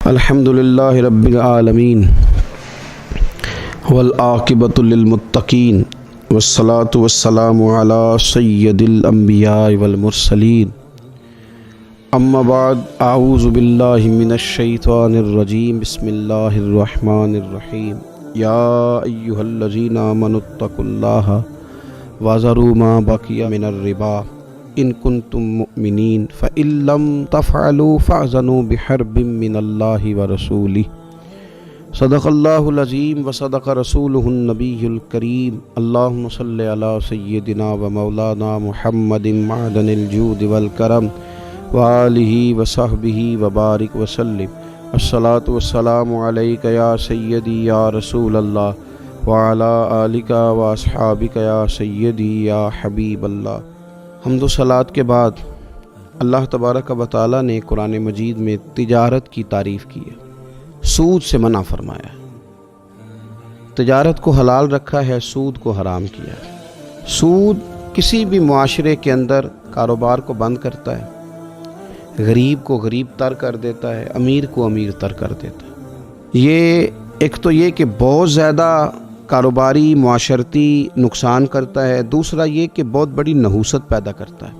الحمدللہ رب العالمین والعاقبۃ للمتقین والصلاة والسلام علی سید الانبیاء والمرسلین اما بعد اعوذ باللہ من الشیطان الرجیم بسم اللہ الرحمن الرحیم یا ایہا الذین آمنوا اتقوا اللہ وذروا ما بقی من الربا ان کنتم مؤمنین فإن لم تفعلوا فاذنوا بحرب من اللہ ورسولہ صدق اللہ العظیم وصدق رسولہ النبی الکریم اللہم صلی علی سیدنا و مولانا محمد معدن الجود والکرم وآلہ وصحبہ وبارک وسلم الصلاۃ والسلام علیک یا سیدی یا رسول اللہ وعلی آلک واصحابک یا سیدی یا حبیب اللہ۔ حمد و صلوات کے بعد اللہ تبارک و تعالیٰ نے قرآن مجید میں تجارت کی تعریف کی ہے، سود سے منع فرمایا ہے، تجارت کو حلال رکھا ہے، سود کو حرام کیا ہے۔ سود کسی بھی معاشرے کے اندر کاروبار کو بند کرتا ہے، غریب کو غریب تر کر دیتا ہے، امیر کو امیر تر کر دیتا ہے۔ یہ ایک تو یہ کہ بہت زیادہ کاروباری معاشرتی نقصان کرتا ہے، دوسرا یہ کہ بہت بڑی نحوست پیدا کرتا ہے۔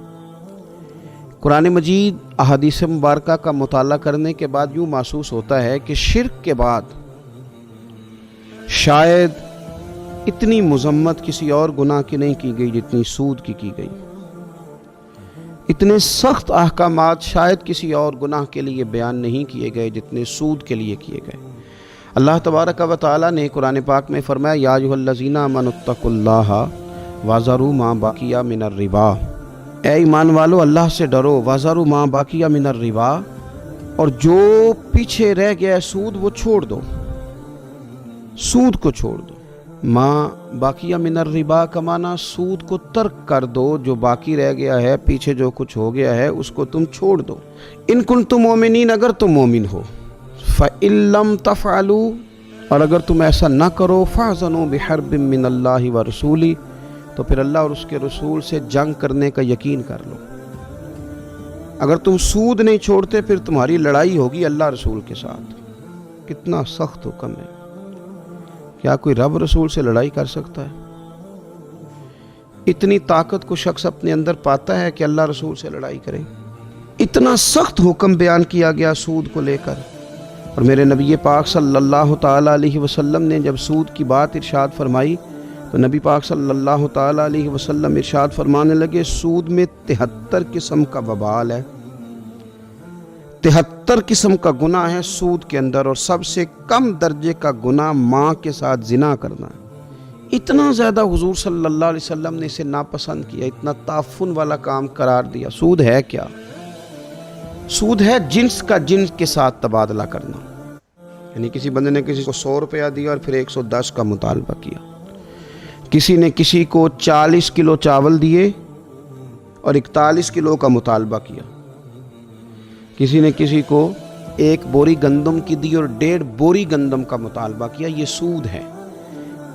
قرآن مجید احادیث مبارکہ کا مطالعہ کرنے کے بعد یوں محسوس ہوتا ہے کہ شرک کے بعد شاید اتنی مذمت کسی اور گناہ کی نہیں کی گئی جتنی سود کی گئی، اتنے سخت احکامات شاید کسی اور گناہ کے لیے بیان نہیں کیے گئے جتنے سود کے لیے کیے گئے۔ اللہ تبارک و تعالیٰ نے قرآن پاک میں فرمایا یا ایھا الذین آمنوا اتقوا اللہ وذروا ما بقی من الربا، اے ایمان والو اللہ سے ڈرو، وذروا ما بقی من الربا، اور جو پیچھے رہ گیا ہے سود وہ چھوڑ دو، سود کو چھوڑ دو۔ ما بقی من الربا کا معنی سود کو ترک کر دو، جو باقی رہ گیا ہے، پیچھے جو کچھ ہو گیا ہے اس کو تم چھوڑ دو۔ ان کنتم مؤمنین، اگر تم مومن ہو، فَإِن لَّمْ تَفْعَلُوا، اور اگر تم ایسا نہ کرو، فَأَذَنُوا بِحَرْبٍ مِّنَ اللَّهِ وَرَسُولِهِ، تو پھر اللہ اور اس کے رسول سے جنگ کرنے کا یقین کر لو۔ اگر تم سود نہیں چھوڑتے پھر تمہاری لڑائی ہوگی اللہ رسول کے ساتھ۔ کتنا سخت حکم ہے! کیا کوئی رب رسول سے لڑائی کر سکتا ہے؟ اتنی طاقت کو شخص اپنے اندر پاتا ہے کہ اللہ رسول سے لڑائی کرے؟ اتنا سخت حکم بیان کیا گیا سود کو لے کر، اور میرے نبی پاک صلی اللہ تعالیٰ علیہ وسلم نے جب سود کی بات ارشاد فرمائی تو نبی پاک صلی اللہ تعالیٰ علیہ وسلم ارشاد فرمانے لگے سود میں 73 قسم کا وبال ہے، 73 قسم کا گناہ ہے سود کے اندر، اور سب سے کم درجے کا گناہ ماں کے ساتھ زنا کرنا ہے۔ اتنا زیادہ حضور صلی اللہ علیہ وسلم نے اسے ناپسند کیا، اتنا تعفن والا کام قرار دیا۔ سود ہے کیا؟ سود ہے جنس کا جنس کے ساتھ تبادلہ کرنا، یعنی کسی بندے نے کسی کو 100 روپیہ دیا اور پھر 110 کا مطالبہ کیا، کسی نے کسی کو 40 کلو چاول دیے اور 41 کلو کا مطالبہ کیا، کسی نے کسی کو 1 بوری گندم کی دی اور 1.5 بوری گندم کا مطالبہ کیا۔ یہ سود ہے۔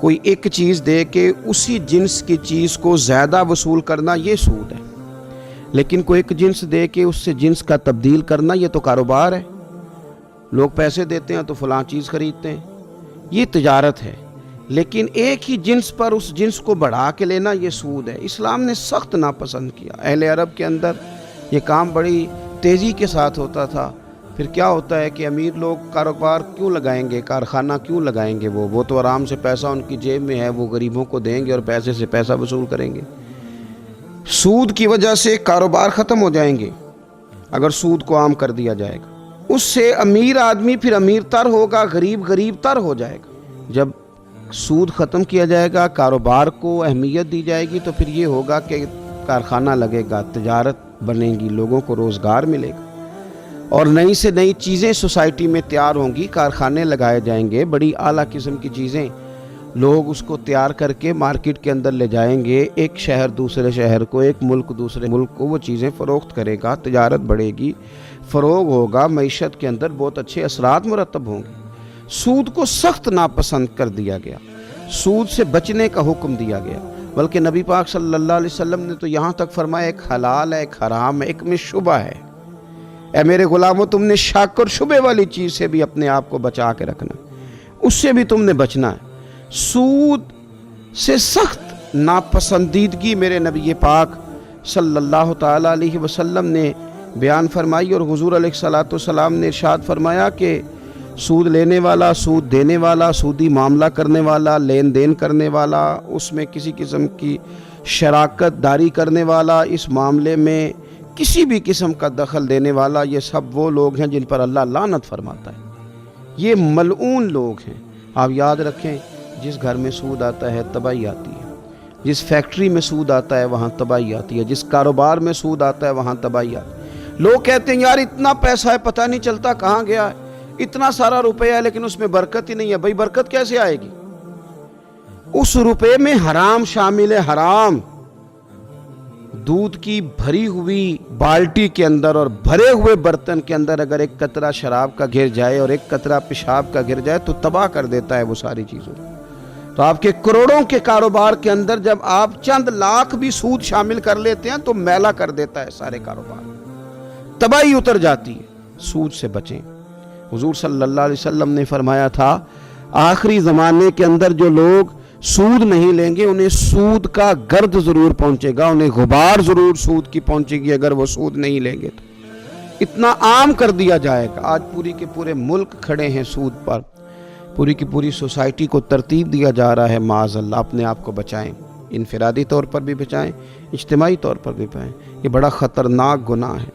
کوئی ایک چیز دے کے اسی جنس کی چیز کو زیادہ وصول کرنا، یہ سود ہے۔ لیکن کوئی ایک جنس دے کے اس سے جنس کا تبدیل کرنا، یہ تو کاروبار ہے۔ لوگ پیسے دیتے ہیں تو فلاں چیز خریدتے ہیں، یہ تجارت ہے۔ لیکن ایک ہی جنس پر اس جنس کو بڑھا کے لینا، یہ سود ہے۔ اسلام نے سخت ناپسند کیا۔ اہل عرب کے اندر یہ کام بڑی تیزی کے ساتھ ہوتا تھا۔ پھر کیا ہوتا ہے کہ امیر لوگ کاروبار کیوں لگائیں گے، کارخانہ کیوں لگائیں گے؟ وہ تو آرام سے پیسہ ان کی جیب میں ہے، وہ غریبوں کو دیں گے اور پیسے سے پیسہ وصول کریں گے۔ سود کی وجہ سے کاروبار ختم ہو جائیں گے اگر سود کو عام کر دیا جائے گا۔ اس سے امیر آدمی پھر امیر تر ہوگا، غریب غریب تر ہو جائے گا۔ جب سود ختم کیا جائے گا، کاروبار کو اہمیت دی جائے گی، تو پھر یہ ہوگا کہ کارخانہ لگے گا، تجارت بنے گی، لوگوں کو روزگار ملے گا، اور نئی سے نئی چیزیں سوسائٹی میں تیار ہوں گی، کارخانے لگائے جائیں گے، بڑی اعلیٰ قسم کی چیزیں لوگ اس کو تیار کر کے مارکیٹ کے اندر لے جائیں گے، ایک شہر دوسرے شہر کو، ایک ملک دوسرے ملک کو وہ چیزیں فروخت کرے گا، تجارت بڑھے گی، فروغ ہوگا، معیشت کے اندر بہت اچھے اثرات مرتب ہوں گے۔ سود کو سخت ناپسند کر دیا گیا، سود سے بچنے کا حکم دیا گیا، بلکہ نبی پاک صلی اللہ علیہ وسلم نے تو یہاں تک فرمایا ایک حلال ہے، ایک حرام ہے، ایک میں شبہ ہے۔ اے میرے غلاموں تم نے شک اور شبے والی چیز سے بھی اپنے آپ کو بچا کے رکھنا، اس سے بھی تم نے بچنا ہے۔ سود سے سخت ناپسندیدگی میرے نبی پاک صلی اللہ تعالیٰ علیہ وسلم نے بیان فرمائی، اور حضور علیہ الصلوۃ والسلام نے ارشاد فرمایا کہ سود لینے والا، سود دینے والا، سودی معاملہ کرنے والا، لین دین کرنے والا، اس میں کسی قسم کی شراکت داری کرنے والا، اس معاملے میں کسی بھی قسم کا دخل دینے والا، یہ سب وہ لوگ ہیں جن پر اللہ لعنت فرماتا ہے، یہ ملعون لوگ ہیں۔ آپ یاد رکھیں، جس گھر میں سود آتا ہے تباہی آتی ہے، جس فیکٹری میں سود آتا ہے وہاں تباہی آتی ہے، جس کاروبار میں سود آتا ہے وہاں تباہی آتی ہے۔ لوگ کہتے ہیں یار اتنا پیسہ ہے پتہ نہیں چلتا کہاں گیا ہے، اتنا سارا روپے ہے لیکن اس میں برکت ہی نہیں ہے۔ بھائی برکت کیسے آئے گی؟ اس روپے میں حرام شامل ہے، حرام۔ دودھ کی بھری ہوئی بالٹی کے اندر اور بھرے ہوئے برتن کے اندر اگر ایک قطرہ شراب کا گر جائے اور ایک قطرہ پیشاب کا گر جائے تو تباہ کر دیتا ہے وہ ساری چیزوں۔ تو آپ کے کروڑوں کے کاروبار کے اندر جب آپ چند لاکھ بھی سود شامل کر لیتے ہیں تو میلا کر دیتا ہے سارے کاروبار، تباہی اتر جاتی ہے۔ سود سے بچیں۔ حضور صلی اللہ علیہ وسلم نے فرمایا تھا آخری زمانے کے اندر جو لوگ سود نہیں لیں گے انہیں سود کا گرد ضرور پہنچے گا، انہیں غبار ضرور سود کی پہنچے گی اگر وہ سود نہیں لیں گے تو۔ اتنا عام کر دیا جائے گا۔ آج پوری کے پورے ملک کھڑے ہیں سود پر، پوری کی پوری سوسائٹی کو ترتیب دیا جا رہا ہے۔ معاذ اللہ، اپنے آپ کو بچائیں، انفرادی طور پر بھی بچائیں، اجتماعی طور پر بھی بچائیں۔ یہ بڑا خطرناک گناہ ہے،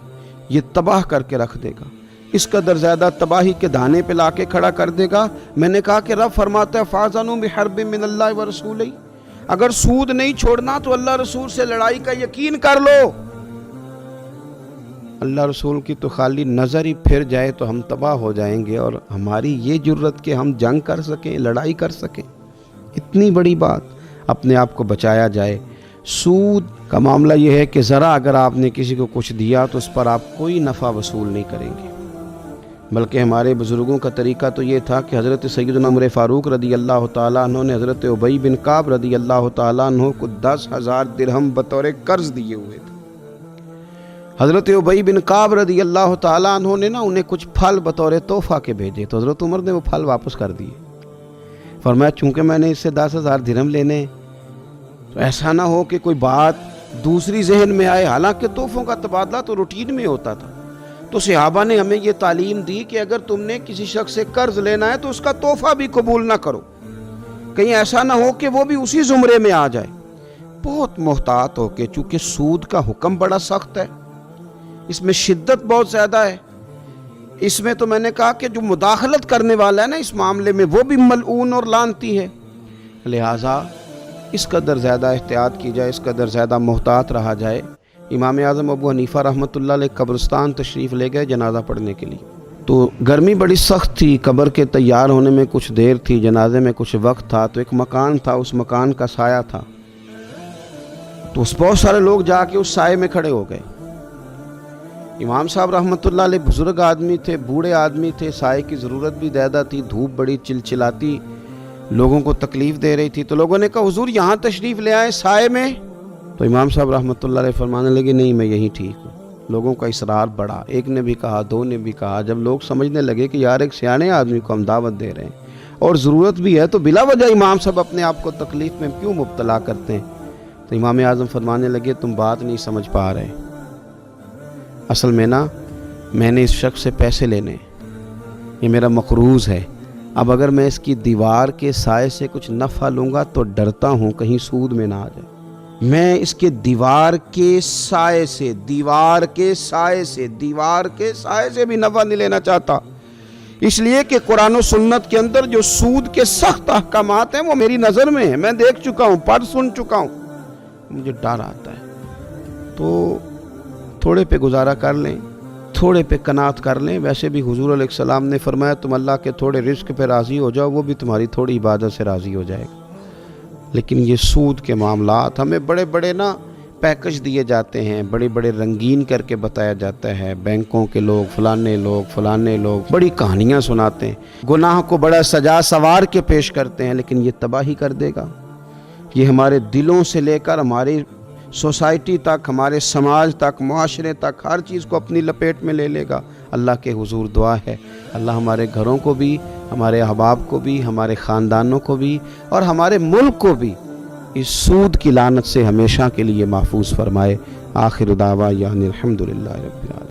یہ تباہ کر کے رکھ دے گا، اس قدر زیادہ تباہی کے دھانے پہ لا کے کھڑا کر دے گا۔ میں نے کہا کہ رب فرماتا ہے فَأَذَنُوا بِحَرْبٍ مِّنَ اللَّهِ وَرَسُولِهِ، اگر سود نہیں چھوڑنا تو اللہ رسول سے لڑائی کا یقین کر لو۔ اللہ رسول کی تو خالی نظر ہی پھر جائے تو ہم تباہ ہو جائیں گے، اور ہماری یہ جرت کہ ہم جنگ کر سکیں، لڑائی کر سکیں، اتنی بڑی بات، اپنے آپ کو بچایا جائے۔ سود کا معاملہ یہ ہے کہ ذرا اگر آپ نے کسی کو کچھ دیا تو اس پر آپ کوئی نفع وصول نہیں کریں گے، بلکہ ہمارے بزرگوں کا طریقہ تو یہ تھا کہ حضرت سیدنا عمر فاروق رضی اللہ تعالیٰ عنہ نے حضرت ابی بن کعب رضی اللہ تعالیٰ عنہ کو 10,000 درہم بطور قرض دیے ہوئے تھے۔ حضرت ابی بن کعب رضی اللہ تعالیٰ عنہ نے انہیں کچھ پھل بطور تحفہ کے بھیجے تو حضرت عمر نے وہ پھل واپس کر دیے۔ فرمایا چونکہ میں نے اس سے 10,000 درہم لینے تو ایسا نہ ہو کہ کوئی بات دوسری ذہن میں آئے، حالانکہ تحفوں کا تبادلہ تو روٹین میں ہوتا تھا۔ تو صحابہ نے ہمیں یہ تعلیم دی کہ اگر تم نے کسی شخص سے قرض لینا ہے تو اس کا تحفہ بھی قبول نہ کرو، کہیں ایسا نہ ہو کہ وہ بھی اسی زمرے میں آ جائے۔ بہت محتاط ہو کے، چونکہ سود کا حکم بڑا سخت ہے، اس میں شدت بہت زیادہ ہے، اس میں تو میں نے کہا کہ جو مداخلت کرنے والا ہے نا اس معاملے میں وہ بھی ملعون اور لعنتی ہے، لہٰذا اس قدر زیادہ احتیاط کی جائے، اس قدر زیادہ محتاط رہا جائے۔ امام اعظم ابو حنیفہ رحمۃ اللہ علیہ قبرستان تشریف لے گئے جنازہ پڑھنے کے لیے، تو گرمی بڑی سخت تھی، قبر کے تیار ہونے میں کچھ دیر تھی، جنازے میں کچھ وقت تھا، تو ایک مکان تھا، اس مکان کا سایہ تھا، تو بہت سارے لوگ جا کے اس سائے میں کھڑے ہو گئے۔ امام صاحب رحمۃ اللہ علیہ بزرگ آدمی تھے، بوڑھے آدمی تھے، سائے کی ضرورت بھی زیادہ تھی، دھوپ بڑی چلچلاتی لوگوں کو تکلیف دے رہی تھی، تو لوگوں نے کہا حضور یہاں تشریف لے آئے سائے میں، تو امام صاحب رحمۃ اللہ علیہ فرمانے لگے نہیں میں یہی ٹھیک ہوں۔ لوگوں کا اصرار بڑھا، ایک نے بھی کہا، دو نے بھی کہا، جب لوگ سمجھنے لگے کہ یار ایک سیانے آدمی کو ہم دعوت دے رہے ہیں اور ضرورت بھی ہے تو بلا وجہ امام صاحب اپنے آپ کو تکلیف میں کیوں مبتلا کرتے ہیں، تو امام اعظم فرمانے لگے تم بات نہیں سمجھ پا رہے، اصل میں میں نے اس شخص سے پیسے لینے، یہ میرا مقروض ہے، اب اگر میں اس کی دیوار کے سائے سے کچھ نفع لوں گا تو ڈرتا ہوں کہیں سود میں نہ آ جائے، میں اس کے دیوار کے سائے سے بھی نفع نہیں لینا چاہتا، اس لیے کہ قرآن و سنت کے اندر جو سود کے سخت احکامات ہیں وہ میری نظر میں ہیں، میں دیکھ چکا ہوں، پڑھ سن چکا ہوں، مجھے ڈر آتا ہے، تو تھوڑے پہ گزارا کر لیں، تھوڑے پہ قناعت کر لیں۔ ویسے بھی حضور علیہ السلام نے فرمایا تم اللہ کے تھوڑے رزق پہ راضی ہو جاؤ، وہ بھی تمہاری تھوڑی عبادت سے راضی ہو جائے گا۔ لیکن یہ سود کے معاملات ہمیں بڑے بڑے پیکج دیے جاتے ہیں، بڑے بڑے رنگین کر کے بتایا جاتا ہے، بینکوں کے لوگ فلانے لوگ بڑی کہانیاں سناتے ہیں، گناہ کو بڑا سجا سوار کے پیش کرتے ہیں، لیکن یہ تباہی کر دے گا، یہ ہمارے دلوں سے لے کر ہماری سوسائٹی تک، ہمارے سماج تک، معاشرے تک، ہر چیز کو اپنی لپیٹ میں لے لے گا۔ اللہ کے حضور دعا ہے اللہ ہمارے گھروں کو بھی، ہمارے احباب کو بھی، ہمارے خاندانوں کو بھی اور ہمارے ملک کو بھی اس سود کی لعنت سے ہمیشہ کے لیے محفوظ فرمائے۔ آخر دعوانا الحمدللہ رب العالمین۔